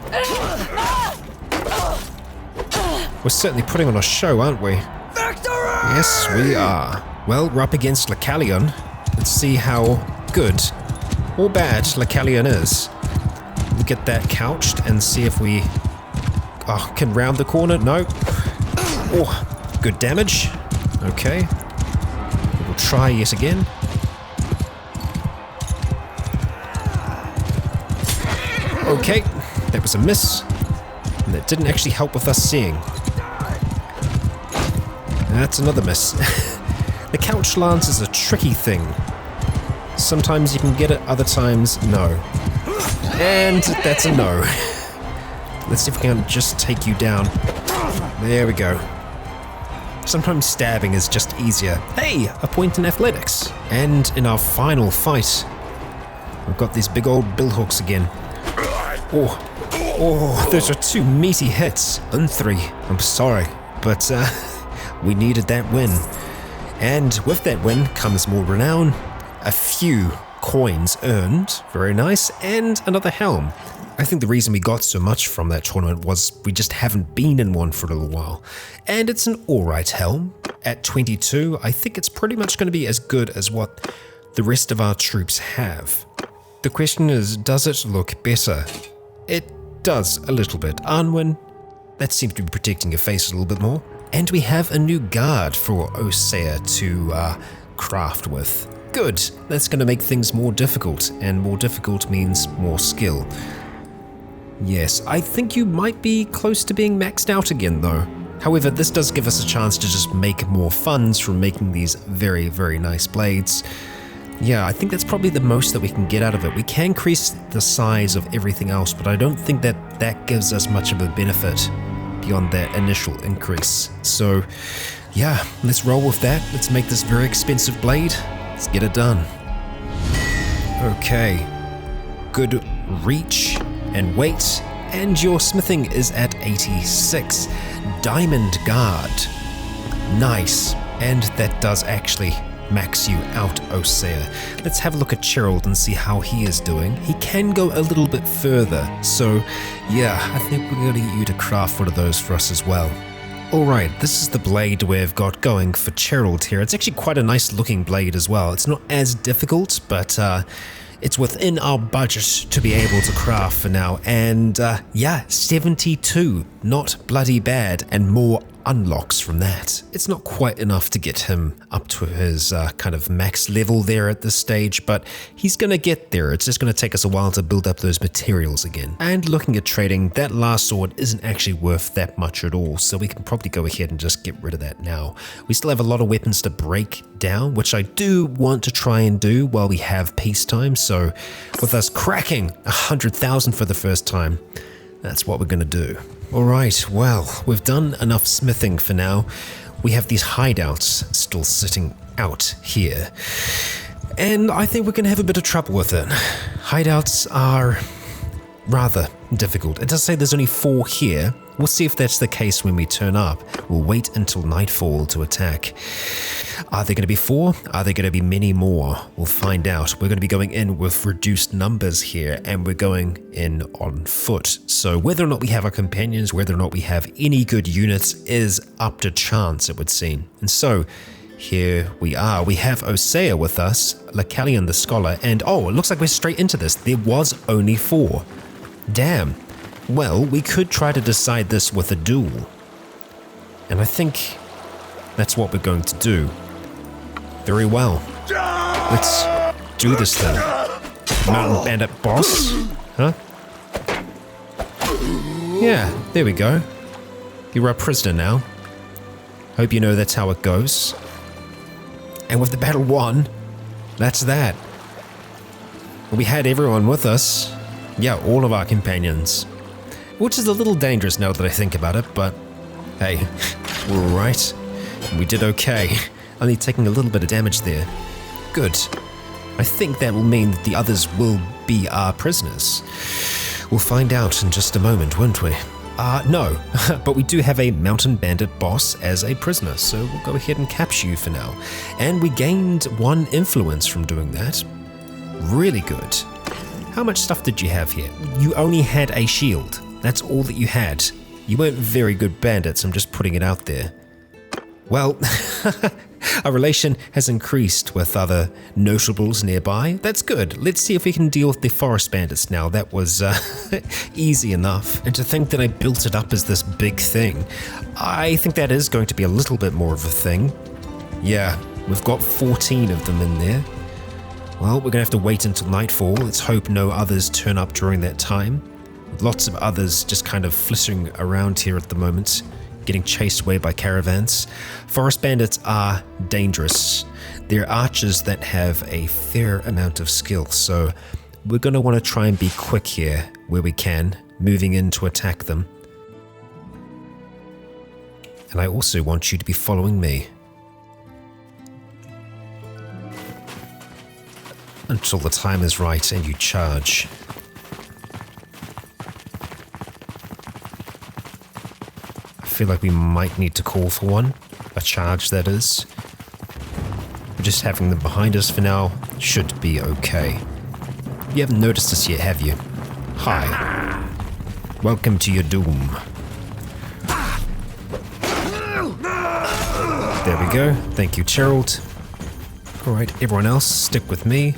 We're certainly putting on a show, aren't we? Victory! Yes, we are. Well, we're up against Lacalion. Let's see how good or bad Lacalion is. We'll get that couched and see if we can round the corner. No. Oh, good damage. Okay. We'll try yet again. Okay, that was a miss. And that didn't actually help with us seeing. That's another miss. The couch lance is a tricky thing. Sometimes you can get it, other times no. And that's a no. Let's see if we can just take you down. There we go. Sometimes stabbing is just easier. Hey, a point in athletics. And in our final fight, we've got these big old billhooks again. Oh, those are 2 meaty hits. And 3. I'm sorry, but we needed that win. And with that win comes more renown, a few coins earned, very nice, and another helm. I think the reason we got so much from that tournament was we just haven't been in one for a little while. And it's an alright helm. At 22, I think it's pretty much going to be as good as what the rest of our troops have. The question is, does it look better? It does a little bit. Arnwin, that seems to be protecting your face a little bit more. And we have a new guard for Osea to craft with. Good, that's going to make things more difficult, and more difficult means more skill. Yes, I think you might be close to being maxed out again though. However, this does give us a chance to just make more funds from making these very, very nice blades. Yeah, I think that's probably the most that we can get out of it. We can increase the size of everything else, but I don't think that gives us much of a benefit beyond that initial increase. So, yeah, let's roll with that. Let's make this very expensive blade. Let's get it done. Okay, good reach and weight, and your smithing is at 86. Diamond guard. Nice, and that does actually max you out, Osea. Let's have a look at Gerald and see how he is doing. He can go a little bit further, so yeah, I think we're going to get you to craft one of those for us as well. Alright, this is the blade we've got going for Gerald here. It's actually quite a nice looking blade as well. It's not as difficult, but it's within our budget to be able to craft for now. And yeah, 72, not bloody bad, and more unlocks from that. It's not quite enough to get him up to his kind of max level there at this stage, but he's gonna get there. It's just gonna take us a while to build up those materials again. And looking at trading, that last sword isn't actually worth that much at all, so we can probably go ahead and just get rid of that now. We still have a lot of weapons to break down, which I do want to try and do while we have peacetime. So with us cracking 100,000 for the first time, that's what we're gonna do. Alright, well, we've done enough smithing for now. We have these hideouts still sitting out here, and I think we're going to have a bit of trouble with it. Hideouts are rather difficult. It does say there's only 4 here. We'll see if that's the case when we turn up. We'll wait until nightfall to attack. Are there going to be 4? Are there going to be many more? We'll find out. We're going to be going in with reduced numbers here, and we're going in on foot. So whether or not we have our companions, whether or not we have any good units is up to chance, it would seem. And so here we are. We have Osea with us, Lacalian the Scholar, and oh, it looks like we're straight into this. There was only 4. Damn. Well, we could try to decide this with a duel. And I think that's what we're going to do. Very well. Let's do this then. Mountain Bandit boss? Huh? Yeah, there we go. You're a prisoner now. Hope you know that's how it goes. And with the battle won, that's that. We had everyone with us. Yeah, all of our companions. Which is a little dangerous now that I think about it, but hey, we're alright. We did okay. Only taking a little bit of damage there. Good. I think that will mean that the others will be our prisoners. We'll find out in just a moment, won't we? No, but we do have a mountain bandit boss as a prisoner, so we'll go ahead and capture you for now. And we gained 1 influence from doing that. Really good. How much stuff did you have here? You only had a shield. That's all that you had. You weren't very good bandits, I'm just putting it out there. Well, our relation has increased with other notables nearby. That's good. Let's see if we can deal with the forest bandits now. That was easy enough. And to think that I built it up as this big thing, I think that is going to be a little bit more of a thing. Yeah, we've got 14 of them in there. Well, we're going to have to wait until nightfall. Let's hope no others turn up during that time. Lots of others just kind of flitting around here at the moment, getting chased away by caravans. Forest bandits are dangerous. They're archers that have a fair amount of skill, so we're going to want to try and be quick here where we can, moving in to attack them. And I also want you to be following me. Until the time is right and you charge. I feel like we might need to call for one. A charge, that is. Just having them behind us for now should be okay. You haven't noticed us yet, have you? Hi. Welcome to your doom. There we go. Thank you, Gerald. Alright, everyone else, stick with me.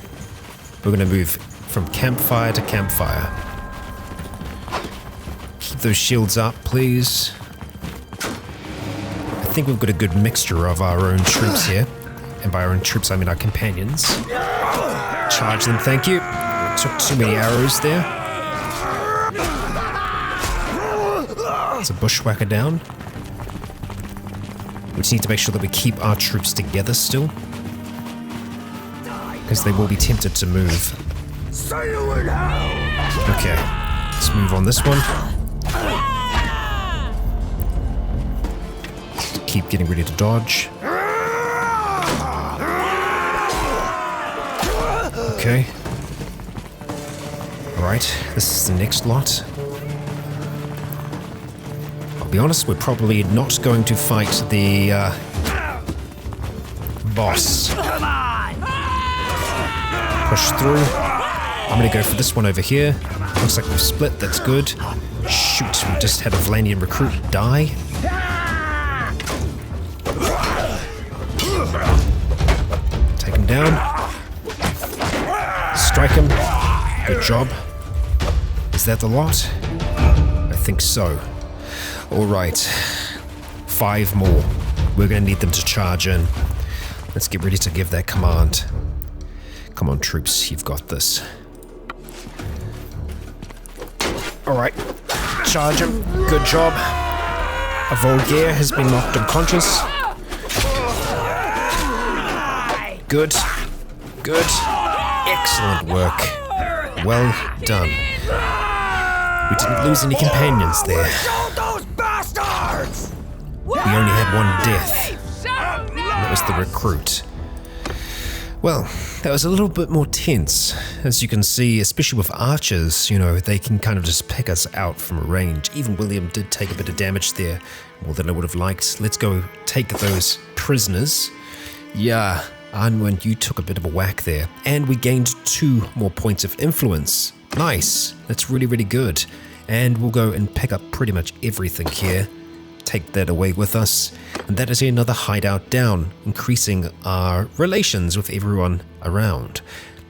We're going to move from campfire to campfire. Keep those shields up, please. I think we've got a good mixture of our own troops here. And by our own troops, I mean our companions. Charge them, thank you. Took too many arrows there. There's a bushwhacker down. We just need to make sure that we keep our troops together still. Because they will be tempted to move. Okay, let's move on this one. Keep getting ready to dodge. Okay. Alright, this is the next lot. I'll be honest, we're probably not going to fight the boss. Push through. I'm gonna go for this one over here. Looks like we've split, that's good. Shoot, we just had a Vlandian recruit die. Take him down. Strike him. Good job. Is that the lot? I think so. Alright. 5 more. We're gonna need them to charge in. Let's get ready to give that command. Come on, troops, you've got this. Alright. Charge him. Good job. A Vulgaire has been knocked unconscious. Good. Good. Excellent work. Well done. We didn't lose any companions there. We only had one death. And that was the recruit. Well, that was a little bit more tense. As you can see, especially with archers, you know, they can kind of just pick us out from a range. Even William did take a bit of damage there, more than I would have liked. Let's go take those prisoners. Yeah, Anwen, you took a bit of a whack there. And we gained 2 more points of influence. Nice. That's really, really good. And we'll go and pick up pretty much everything here. Take that away with us. And that is another hideout down, increasing our relations with everyone around.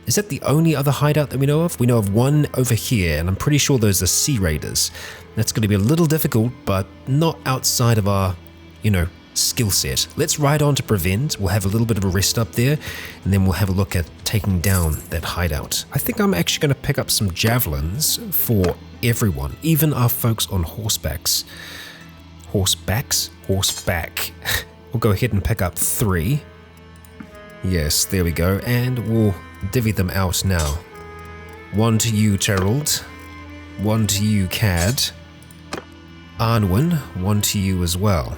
Is that the only other hideout that we know of? We know of one over here, and I'm pretty sure those are sea raiders. That's going to be a little difficult, but not outside of our, you know, skill set. Let's ride on to Prevent. We'll have a little bit of a rest up there, and then we'll have a look at taking down that hideout. I think I'm actually going to pick up some javelins for everyone, even our folks on horsebacks. Horseback. We'll go ahead and pick up 3. Yes, there we go, and we'll divvy them out now. 1 to you, Gerald. 1 to you, Cad. Arnwin, 1 to you as well.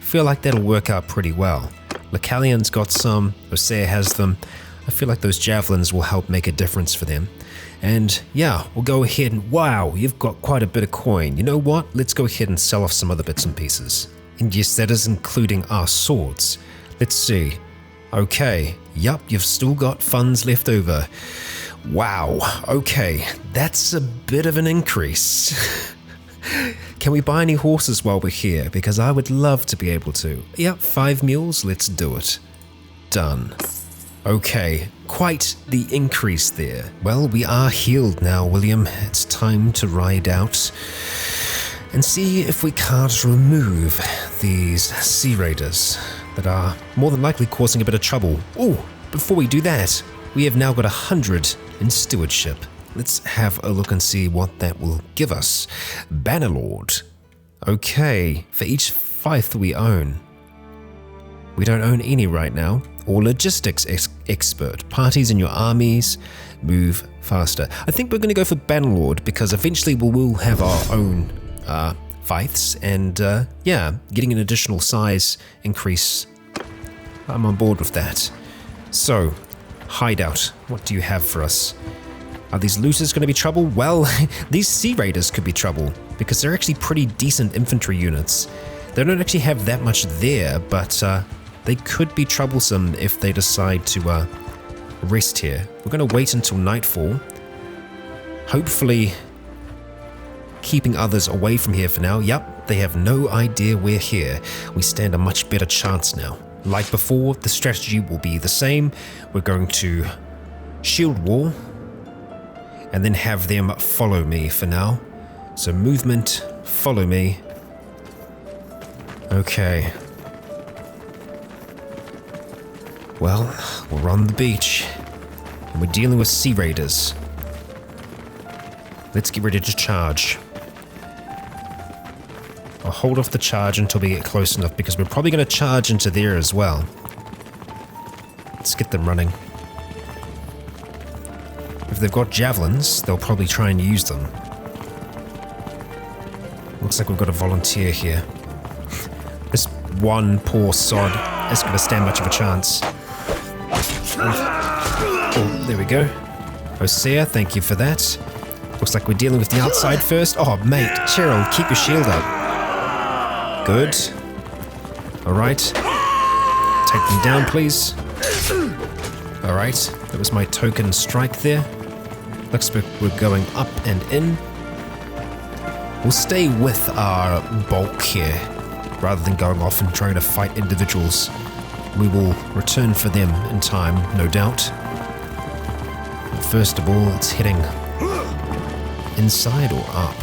Feel like that'll work out pretty well. Lacalion's got some, Osea has them. I feel like those javelins will help make a difference for them. And yeah, we'll go ahead and wow, you've got quite a bit of coin. You know what? Let's go ahead and sell off some other bits and pieces. And yes, that is including our swords. Let's see. Okay, yup, you've still got funds left over. Wow, okay, that's a bit of an increase. Can we buy any horses while we're here? Because I would love to be able to. Yep, 5 mules, let's do it. Done. Okay, quite the increase there. Well, we are healed now, William. It's time to ride out and see if we can't remove these sea raiders that are more than likely causing a bit of trouble. Oh, before we do that, we have now got 100 in stewardship. Let's have a look and see what that will give us. Bannerlord. Okay, for each fief we own. We don't own any right now. Or logistics expert. Parties in your armies move faster. I think we're going to go for Bannerlord because eventually we will have our own fights, and yeah, getting an additional size increase. I'm on board with that. So, hideout, what do you have for us? Are these looters going to be trouble? Well, these sea raiders could be trouble, because they're actually pretty decent infantry units. They don't actually have that much there, but they could be troublesome if they decide to rest here. We're going to wait until nightfall. Hopefully keeping others away from here for now. Yep, they have no idea we're here. We stand a much better chance now. Like before, the strategy will be the same. We're going to shield wall and then have them follow me for now. So movement, follow me. Okay. Well, we're on the beach and we're dealing with sea raiders. Let's get ready to charge. I'll hold off the charge until we get close enough because we're probably going to charge into there as well. Let's get them running. If they've got javelins, they'll probably try and use them. Looks like we've got a volunteer here. This one poor sod isn't going to stand much of a chance. Oh, there we go. Hosea, thank you for that. Looks like we're dealing with the outside first. Oh, mate, Cheryl, keep your shield up. Good. Alright. Take them down, please. Alright, that was my token strike there. Looks like we're going up and in. We'll stay with our bulk here, rather than going off and trying to fight individuals. We will return for them in time, no doubt. But first of all, it's heading inside or up?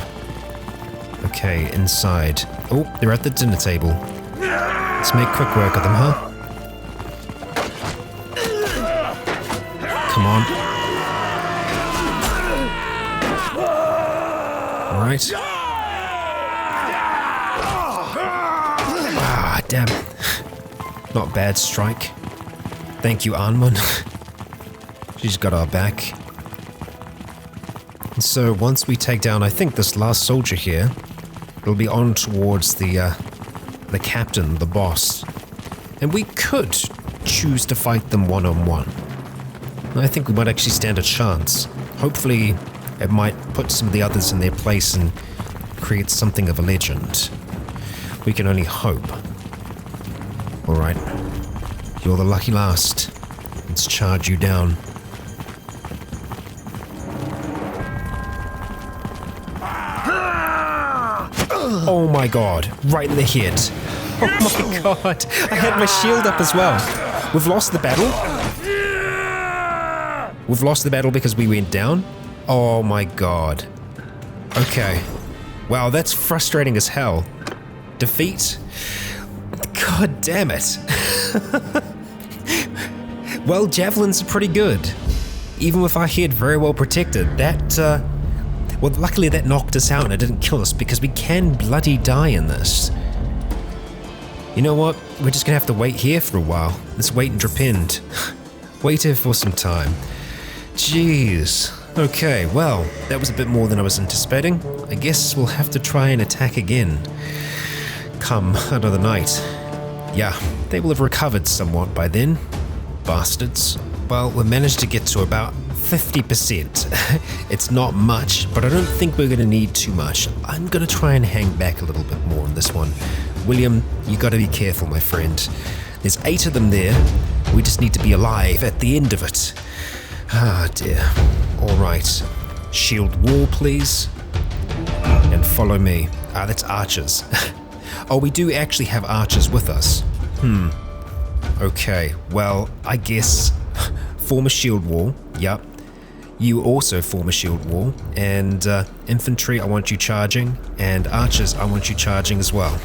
Okay, inside. Oh, they're at the dinner table. Let's make quick work of them, huh? Come on. Alright. Ah, damn. Not bad strike. Thank you, Anmun. She's got our back. And so once we take down, I think, this last soldier here, it'll be on towards the captain, the boss. And we could choose to fight them one-on-one. I think we might actually stand a chance. Hopefully, it might put some of the others in their place and create something of a legend. We can only hope. Alright, you're the lucky last. Let's charge you down. Oh my god, right in the head. Oh my god, I had my shield up as well. We've lost the battle. We've lost the battle because we went down. Oh my god. Okay. Wow, that's frustrating as hell. Defeat? God damn it. Well, javelins are pretty good. Even with our head very well protected, that, well, luckily that knocked us out and it didn't kill us because we can bloody die in this. You know what? We're just gonna have to wait here for a while. Let's wait and depend. Wait here for some time. Jeez. Okay, well, that was a bit more than I was anticipating. I guess we'll have to try and attack again. Come another night. Yeah, they will have recovered somewhat by then. Bastards. Well, we managed to get to about 50%. It's not much, but I don't think we're going to need too much. I'm going to try and hang back a little bit more on this one. William, you got to be careful, my friend. There's 8 of them there. We just need to be alive at the end of it. Ah, dear. All right. Shield wall, please. And follow me. Ah, that's archers. Oh, we do actually have archers with us. Okay, well, I guess form a shield wall. Yup. You also form a shield wall. And infantry, I want you charging. And archers, I want you charging as well.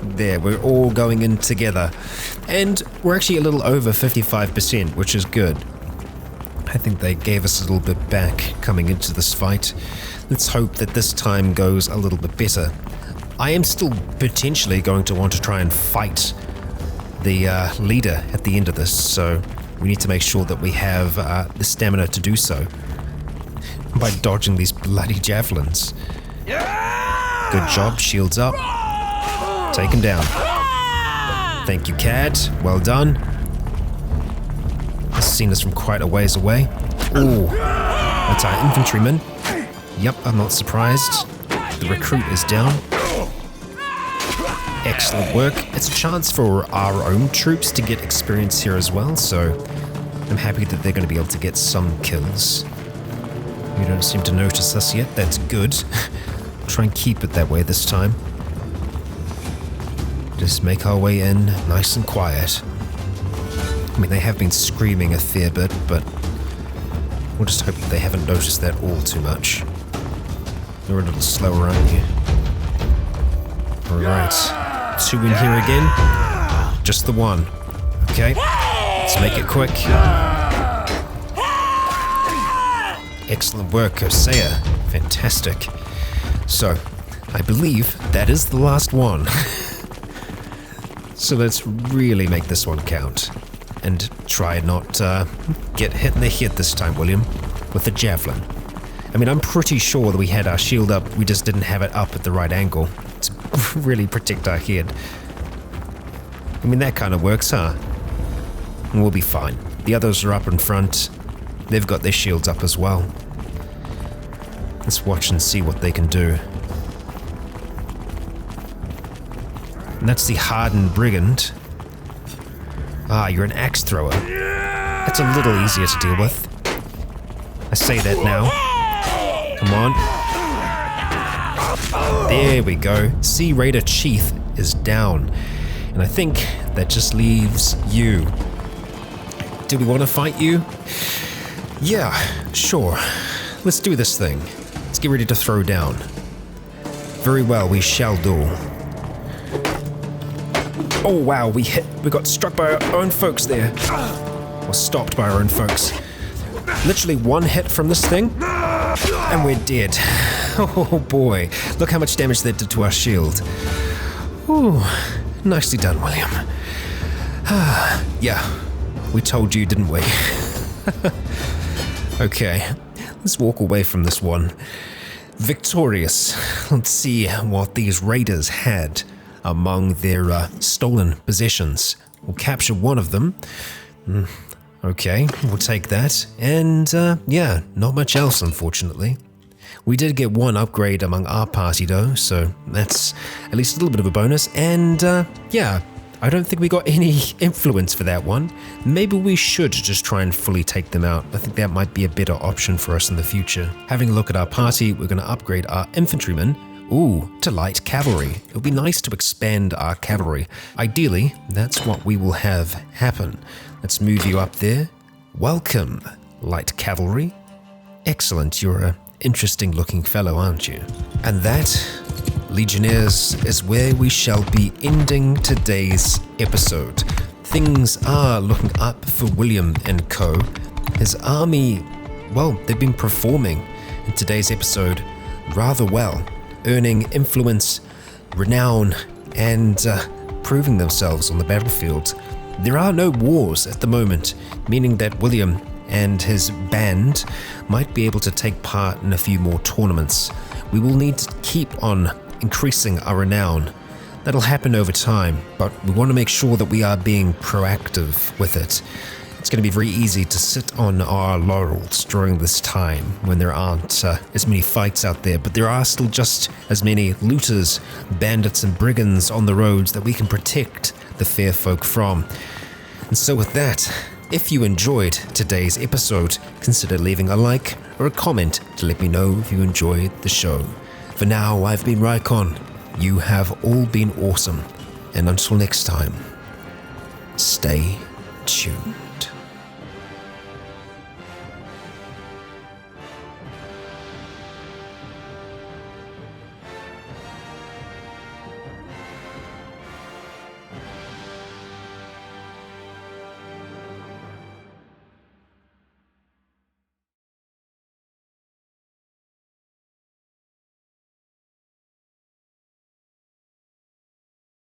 There, we're all going in together. And we're actually a little over 55%, which is good. I think they gave us a little bit back coming into this fight. Let's hope that this time goes a little bit better. I am still potentially going to want to try and fight the leader at the end of this, so we need to make sure that we have the stamina to do so by dodging these bloody javelins. Good job, shields up. Take him down. Thank you, Cad. Well done. This seen us from quite a ways away. Ooh, that's our infantryman. Yep, I'm not surprised. The recruit is down. Excellent work. It's a chance for our own troops to get experience here as well, so I'm happy that they're going to be able to get some kills. You don't seem to notice us yet. That's good. Try and keep it that way this time. Just make our way in nice and quiet. I mean, they have been screaming a fair bit, but we'll just hope that they haven't noticed that all too much. You're a little slower, aren't you? Alright. 2 in here again. Just the one. Okay. Let's make it quick. Excellent work, Hosea. Fantastic. So, I believe that is the last one. So let's really make this one count. And try not get hit in the head this time, William, with the javelin. I mean, I'm pretty sure that we had our shield up, we just didn't have it up at the right angle to really protect our head. I mean, that kind of works, huh? And we'll be fine. The others are up in front. They've got their shields up as well. Let's watch and see what they can do. And that's the hardened brigand. Ah, you're an axe thrower. That's a little easier to deal with. I say that now. Come on. There we go. Sea Raider Chief is down. And I think that just leaves you. Do we want to fight you? Yeah, sure. Let's do this thing. Let's get ready to throw down. Very well, we shall duel. Oh wow, we got struck by our own folks there. Or stopped by our own folks. Literally one hit from this thing, and we're dead. Oh boy, look how much damage that did to our shield. Ooh, nicely done, William. Yeah, we told you, didn't we? Okay, let's walk away from this one. Victorious. Let's see what these raiders had among their stolen possessions. We'll capture one of them. Okay, we'll take that. And yeah, not much else, unfortunately. We did get one upgrade among our party though, so that's at least a little bit of a bonus. And yeah, I don't think we got any influence for that one. Maybe we should just try and fully take them out. I think that might be a better option for us in the future. Having a look at our party, we're going to upgrade our infantrymen to light cavalry. It would be nice to expand our cavalry. Ideally, that's what we will have happen. Let's move you up there. Welcome, light cavalry. Excellent, you're an interesting looking fellow, aren't you? And that, Legionnaires, is where we shall be ending today's episode. Things are looking up for William and co. His army, well, they've been performing in today's episode rather well, earning influence, renown, and proving themselves on the battlefield. There are no wars at the moment, meaning that William and his band might be able to take part in a few more tournaments. We will need to keep on increasing our renown. That'll happen over time, but we want to make sure that we are being proactive with it. It's going to be very easy to sit on our laurels during this time when there aren't as many fights out there, but there are still just as many looters, bandits and brigands on the roads that we can protect the fair folk from. And so with that, if you enjoyed today's episode, consider leaving a like or a comment to let me know if you enjoyed the show. For now, I've been Rycon. You have all been awesome. And until next time, stay tuned.